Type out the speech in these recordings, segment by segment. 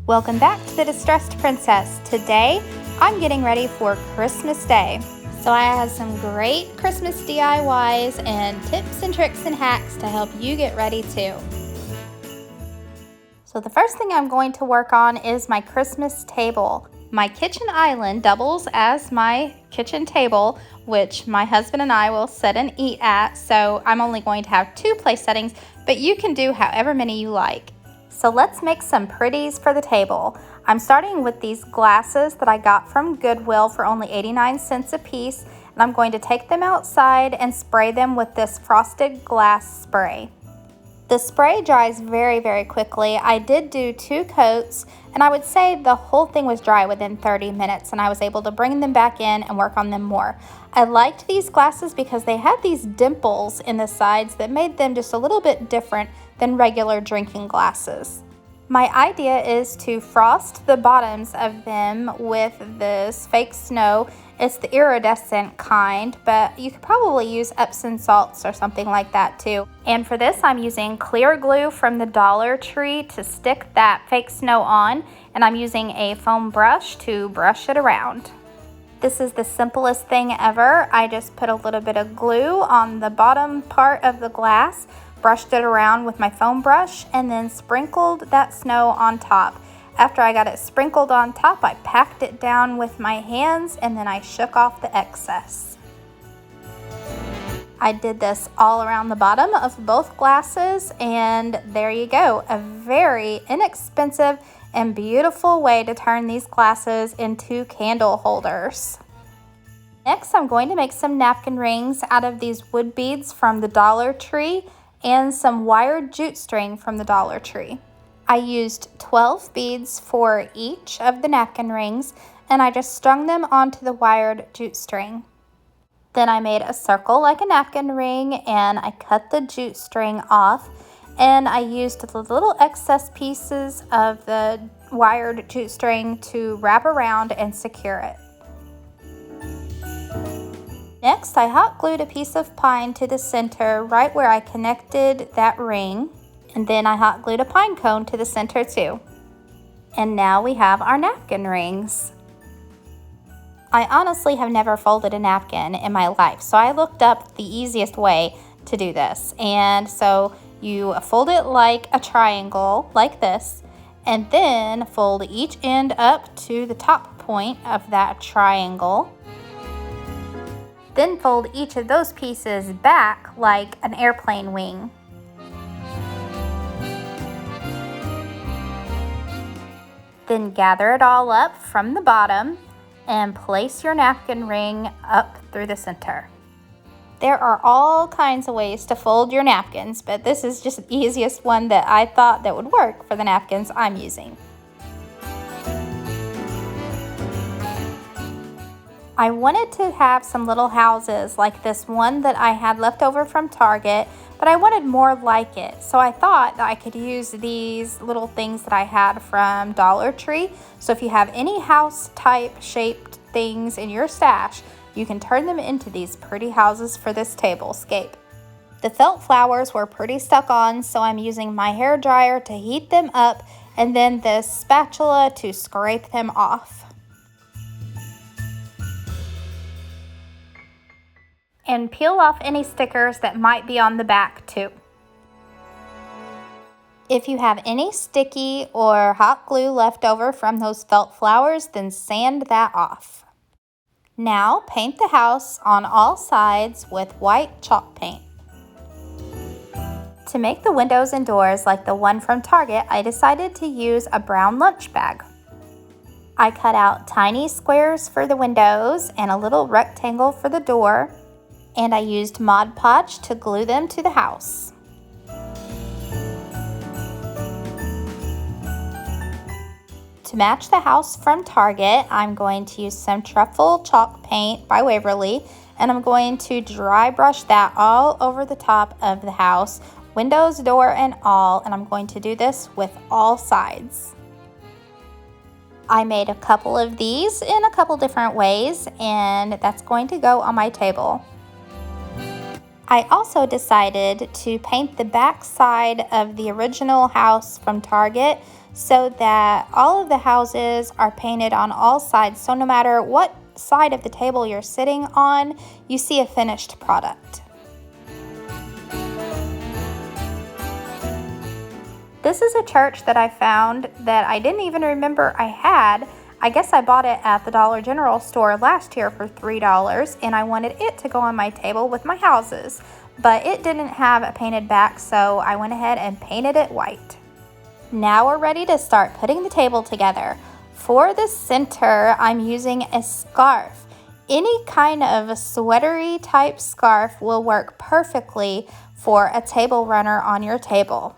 Welcome back to the Distressed Princess. Today, I'm getting ready for Christmas Day. So I have some great Christmas DIYs and tips and tricks and hacks to help you get ready too. So the first thing I'm going to work on is my Christmas table. My kitchen island doubles as my kitchen table, which my husband and I will sit and eat at. So I'm only going to have 2 place settings, but you can do however many you like. So let's make some pretties for the table. I'm starting with these glasses that I got from Goodwill for only 89 cents a piece, and I'm going to take them outside and spray them with this frosted glass spray. The spray dries very, very quickly. I did do 2 coats, and I would say the whole thing was dry within 30 minutes, and I was able to bring them back in and work on them more. I liked these glasses because they had these dimples in the sides that made them just a little bit different than regular drinking glasses. My idea is to frost the bottoms of them with this fake snow. It's the iridescent kind, but you could probably use Epsom salts or something like that too. And for this, I'm using clear glue from the Dollar Tree to stick that fake snow on, and I'm using a foam brush to brush it around. This is the simplest thing ever. I just put a little bit of glue on the bottom part of the glass, brushed it around with my foam brush, and then sprinkled that snow on top. After I got it sprinkled on top, I packed it down with my hands and then I shook off the excess. I did this all around the bottom of both glasses, and there you go. A very inexpensive and beautiful way to turn these glasses into candle holders. Next, I'm going to make some napkin rings out of these wood beads from the Dollar Tree and some wired jute string from the Dollar Tree. I used 12 beads for each of the napkin rings, and I just strung them onto the wired jute string. Then I made a circle like a napkin ring, and I cut the jute string off, and I used the little excess pieces of the wired jute string to wrap around and secure it. Next, I hot glued a piece of pine to the center right where I connected that ring, and then I hot glued a pine cone to the center too. And now we have our napkin rings. I honestly have never folded a napkin in my life, so I looked up the easiest way to do this. And so you fold it like a triangle, like this, and then fold each end up to the top point of that triangle. Then fold each of those pieces back like an airplane wing. Then gather it all up from the bottom and place your napkin ring up through the center. There are all kinds of ways to fold your napkins, but this is just the easiest one that I thought that would work for the napkins I'm using. I wanted to have some little houses like this one that I had left over from Target, but I wanted more like it. So I thought that I could use these little things that I had from Dollar Tree. So if you have any house type shaped things in your stash, you can turn them into these pretty houses for this tablescape. The felt flowers were pretty stuck on, so I'm using my hair dryer to heat them up and then this spatula to scrape them off. And peel off any stickers that might be on the back too. If you have any sticky or hot glue left over from those felt flowers, then sand that off. Now paint the house on all sides with white chalk paint. To make the windows and doors like the one from Target, I decided to use a brown lunch bag. I cut out tiny squares for the windows and a little rectangle for the door, and I used Mod Podge to glue them to the house. To match the house from Target, I'm going to use some truffle chalk paint by Waverly, and I'm going to dry brush that all over the top of the house, windows, door, and all, and I'm going to do this with all sides. I made a couple of these in a couple different ways, and that's going to go on my table. I also decided to paint the back side of the original house from Target so that all of the houses are painted on all sides. So no matter what side of the table you're sitting on, you see a finished product. This is a church that I found that I didn't even remember I had. I guess I bought it at the Dollar General store last year for $3, and I wanted it to go on my table with my houses, but it didn't have a painted back, so I went ahead and painted it white. Now we're ready to start putting the table together. For the center, I'm using a scarf. Any kind of a sweatery type scarf will work perfectly for a table runner on your table.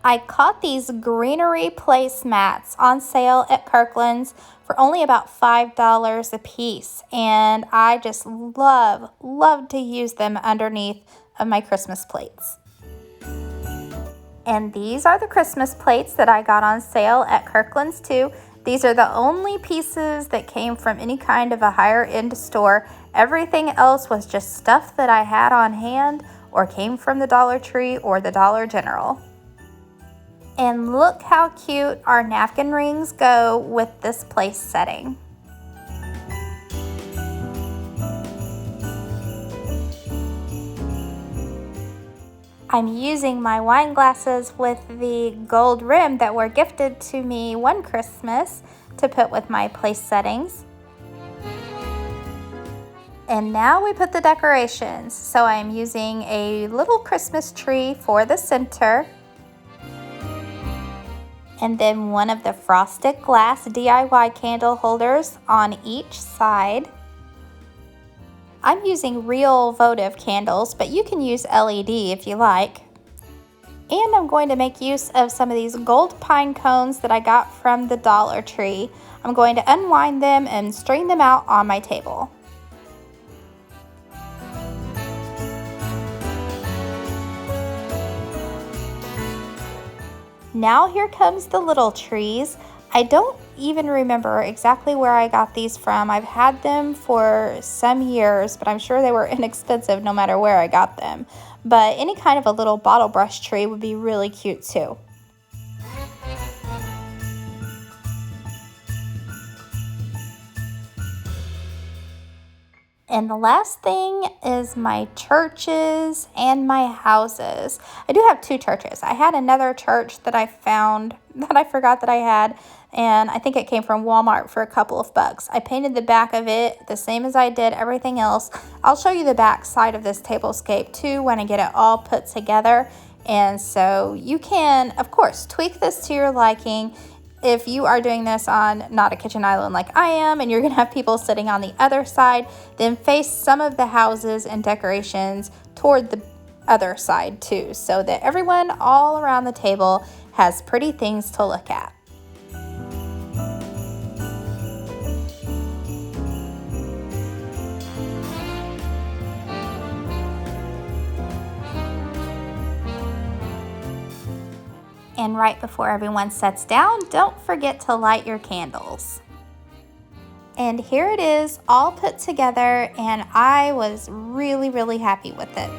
I caught these greenery placemats on sale at Kirkland's for only about $5 a piece, and I just love to use them underneath of my Christmas plates. And these are the Christmas plates that I got on sale at Kirkland's too. These are the only pieces that came from any kind of a higher end store. Everything else was just stuff that I had on hand or came from the Dollar Tree or the Dollar General. And look how cute our napkin rings go with this place setting. I'm using my wine glasses with the gold rim that were gifted to me one Christmas to put with my place settings. And now we put the decorations. So I'm using a little Christmas tree for the center, and then one of the frosted glass DIY candle holders on each side. I'm using real votive candles, but you can use LED if you like. And I'm going to make use of some of these gold pine cones that I got from the Dollar Tree. I'm going to unwind them and string them out on my table. Now here comes the little trees. I don't even remember exactly where I got these from. I've had them for some years, but I'm sure they were inexpensive no matter where I got them. But any kind of a little bottle brush tree would be really cute too. And the last thing is my churches and my houses. I do have two churches. I had another church that I found that I forgot that I had, and I think it came from Walmart for a couple of bucks. I painted the back of it the same as I did everything else. I'll show you the back side of this tablescape too when I get it all put together. And so you can, of course, tweak this to your liking. If you are doing this on not a kitchen island like I am, and you're gonna have people sitting on the other side, then face some of the houses and decorations toward the other side too, so that everyone all around the table has pretty things to look at. And right before everyone sets down, don't forget to light your candles. And here it is, all put together, and I was really happy with it.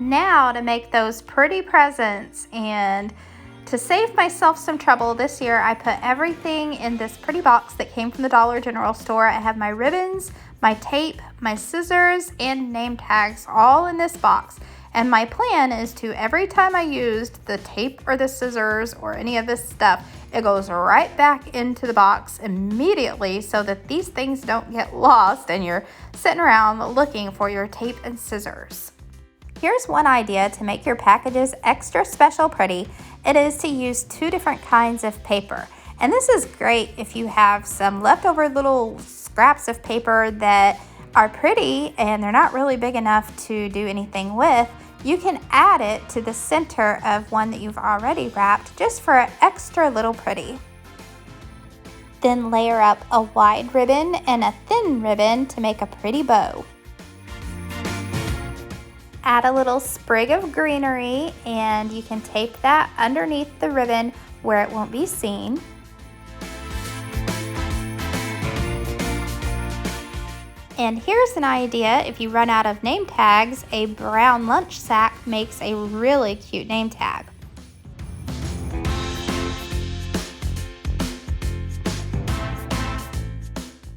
Now to make those pretty presents and To save myself some trouble this year, I put everything in this pretty box that came from the Dollar General store. I have my ribbons, my tape, my scissors, and name tags all in this box. And my plan is to, every time I used the tape or the scissors or any of this stuff, it goes right back into the box immediately so that these things don't get lost and you're sitting around looking for your tape and scissors. Here's one idea to make your packages extra special pretty. It is to use 2 different kinds of paper. And this is great if you have some leftover little scraps of paper that are pretty and they're not really big enough to do anything with. You can add it to the center of one that you've already wrapped just for an extra little pretty. Then layer up a wide ribbon and a thin ribbon to make a pretty bow. Add a little sprig of greenery and you can tape that underneath the ribbon where it won't be seen. And here's an idea: if you run out of name tags, a brown lunch sack makes a really cute name tag.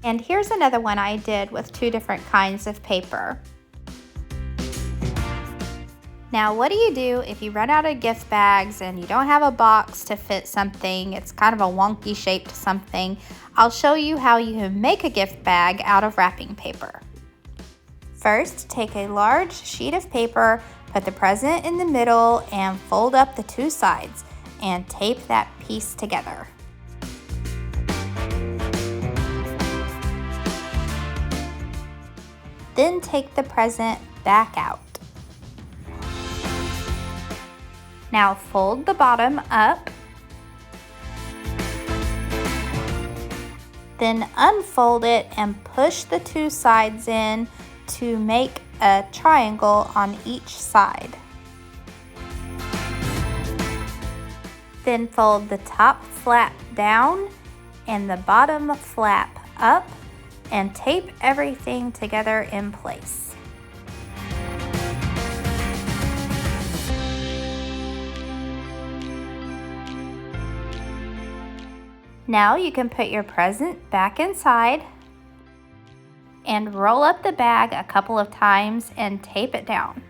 And here's another one I did with 2 different kinds of paper. Now, what do you do if you run out of gift bags and you don't have a box to fit something? It's kind of a wonky shaped something. I'll show you how you can make a gift bag out of wrapping paper. First, take a large sheet of paper, put the present in the middle, and fold up the 2 sides, and tape that piece together. Then take the present back out. Now fold the bottom up, then unfold it and push the 2 sides in to make a triangle on each side. Then fold the top flap down and the bottom flap up and tape everything together in place. Now you can put your present back inside and roll up the bag a couple of times and tape it down.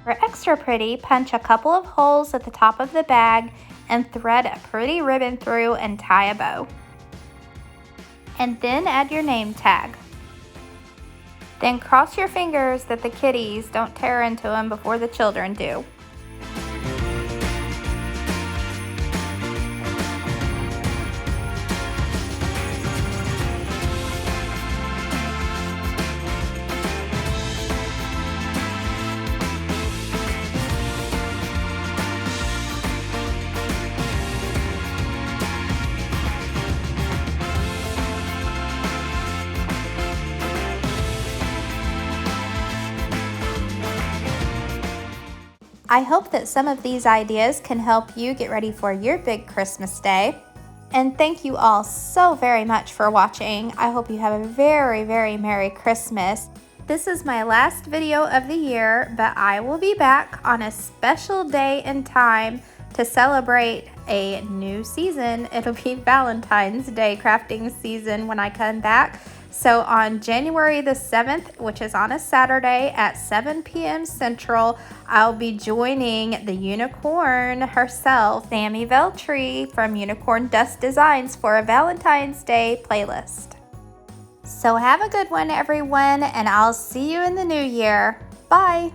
For extra pretty, punch a couple of holes at the top of the bag and thread a pretty ribbon through and tie a bow. And then add your name tag. Then cross your fingers that the kitties don't tear into them before the children do. I hope that some of these ideas can help you get ready for your big Christmas day. And thank you all so very much for watching. I hope you have a very, very Merry Christmas. This is my last video of the year, but I will be back on a special day and time to celebrate a new season. It'll be Valentine's Day crafting season when I come back. So on January the 7th, which is on a Saturday at 7 p.m. Central, I'll be joining the unicorn herself, Sammy Veltri from Unicorn Dust Designs, for a Valentine's Day playlist. So have a good one, everyone, and I'll see you in the new year. Bye!